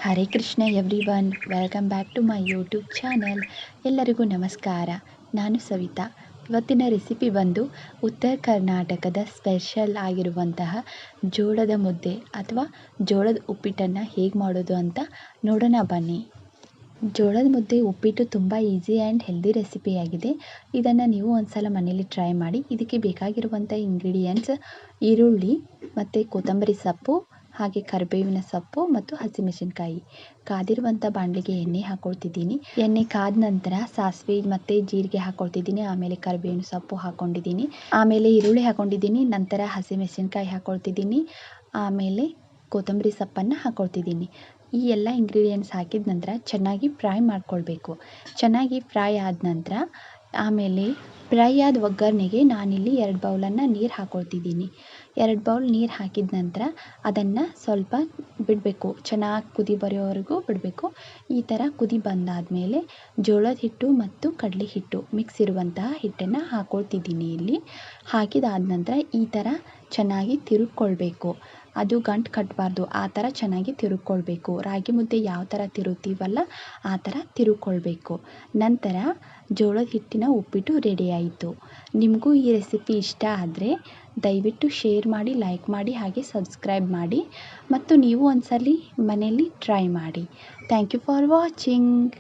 Hare Krishna everyone, welcome back to my YouTube channel. ಎಲ್ಲರಿಗೂ ನಮಸ್ಕಾರ. ನಾನು ಸವಿತಾ. ಇವತ್ತಿನ ರೆಸಿಪಿ ಬಂದು ಉತ್ತರ ಕರ್ನಾಟಕದ ಸ್ಪೆಷಲ್ ಆಗಿರುವಂತಹ ಜೋಳದ ಮುದ್ದೆ ಅಥವಾ ಜೋಳದ ಉಪ್ಪಿಟ್ಟನ್ನು ಹೇಗೆ ಮಾಡೋದು ಅಂತ ನೋಡೋಣ ಬನ್ನಿ. ಜೋಳದ ಮುದ್ದೆ ಉಪ್ಪಿಟ್ಟು ತುಂಬ ಈಸಿ ಆ್ಯಂಡ್ ಹೆಲ್ದಿ ರೆಸಿಪಿಯಾಗಿದೆ. ಇದನ್ನು ನೀವು ಒಂದ್ಸಲ ಮನೇಲಿ ಟ್ರೈ ಮಾಡಿ. ಇದಕ್ಕೆ ಬೇಕಾಗಿರುವಂಥ ಇಂಗ್ರೀಡಿಯೆಂಟ್ಸ್ ಈರುಳ್ಳಿ ಮತ್ತು ಕೊತ್ತಂಬರಿ ಸೊಪ್ಪು, ಹಾಗೆ ಕರಿಬೇವಿನ ಸೊಪ್ಪು ಮತ್ತು ಹಸಿಮೆಣಸಿನ್ಕಾಯಿ. ಕಾದಿರುವಂಥ ಬಾಣಲೆಗೆ ಎಣ್ಣೆ ಹಾಕ್ಕೊಳ್ತಿದ್ದೀನಿ. ಎಣ್ಣೆ ಕಾದ ನಂತರ ಸಾಸಿವೆ ಮತ್ತು ಜೀರಿಗೆ ಹಾಕ್ಕೊಳ್ತಿದ್ದೀನಿ. ಆಮೇಲೆ ಕರಿಬೇವಿನ ಸೊಪ್ಪು ಹಾಕ್ಕೊಂಡಿದ್ದೀನಿ. ಆಮೇಲೆ ಈರುಳ್ಳಿ ಹಾಕ್ಕೊಂಡಿದ್ದೀನಿ. ನಂತರ ಹಸಿಮೆಣಸಿನ್ಕಾಯಿ ಹಾಕ್ಕೊಳ್ತಿದ್ದೀನಿ. ಆಮೇಲೆ ಕೊತ್ತಂಬರಿ ಸೊಪ್ಪನ್ನು ಹಾಕ್ಕೊಳ್ತಿದ್ದೀನಿ. ಈ ಎಲ್ಲ ಇಂಗ್ರೀಡಿಯೆಂಟ್ಸ್ ಹಾಕಿದ ನಂತರ ಚೆನ್ನಾಗಿ ಫ್ರೈ ಮಾಡ್ಕೊಳ್ಬೇಕು. ಚೆನ್ನಾಗಿ ಫ್ರೈ ಆದ ನಂತರ ಆಮೇಲೆ ಫ್ರೈ ಆದ ಒಗ್ಗರಣೆಗೆ ನಾನಿಲ್ಲಿ 2 ಬೌಲನ್ನು ನೀರು ಹಾಕ್ಕೊಳ್ತಿದ್ದೀನಿ. 2 ಬೌಲ್ ನೀರು ಹಾಕಿದ ನಂತರ ಅದನ್ನು ಸ್ವಲ್ಪ ಬಿಡಬೇಕು. ಚೆನ್ನಾಗಿ ಕುದಿ ಬರೋವರೆಗೂ ಬಿಡಬೇಕು. ಈ ಥರ ಕುದಿ ಬಂದಾದಮೇಲೆ ಜೋಳದ ಹಿಟ್ಟು ಮತ್ತು ಕಡಲೆ ಹಿಟ್ಟು ಮಿಕ್ಸ್ ಇರುವಂತಹ ಹಿಟ್ಟನ್ನು ಹಾಕ್ಕೊಳ್ತಿದ್ದೀನಿ. ಇಲ್ಲಿ ಹಾಕಿದಾದ ನಂತರ ಈ ಥರ ಚೆನ್ನಾಗಿ ತಿರುಗ್ಕೊಳ್ಬೇಕು. ಅದು ಗಂಟು ಕಟ್ಟಬಾರ್ದು, ಆ ಥರ ಚೆನ್ನಾಗಿ ತಿರುಗ್ಕೊಳ್ಬೇಕು. ರಾಗಿ ಮುದ್ದೆ ಯಾವ ಥರ ತಿರುಗ್ತೀವಲ್ಲ ಆ ಥರ ತಿರುಗ್ಕೊಳ್ಬೇಕು. ನಂತರ ಜೋಳದ ಹಿಟ್ಟಿನ ಉಪ್ಪಿಟ್ಟು ರೆಡಿ ಆಯಿತು. ನಿಮಗೂ ಈ ರೆಸಿಪಿ ಇಷ್ಟ ಆದರೆ ದಯವಿಟ್ಟು ಶೇರ್ ಮಾಡಿ, ಲೈಕ್ ಮಾಡಿ, ಹಾಗೆ ಸಬ್ಸ್ಕ್ರೈಬ್ ಮಾಡಿ ಮತ್ತು ನೀವು ಒಂದ್ಸಲಿ ಮನೆಯಲ್ಲಿ ಟ್ರೈ ಮಾಡಿ. Thank you for watching.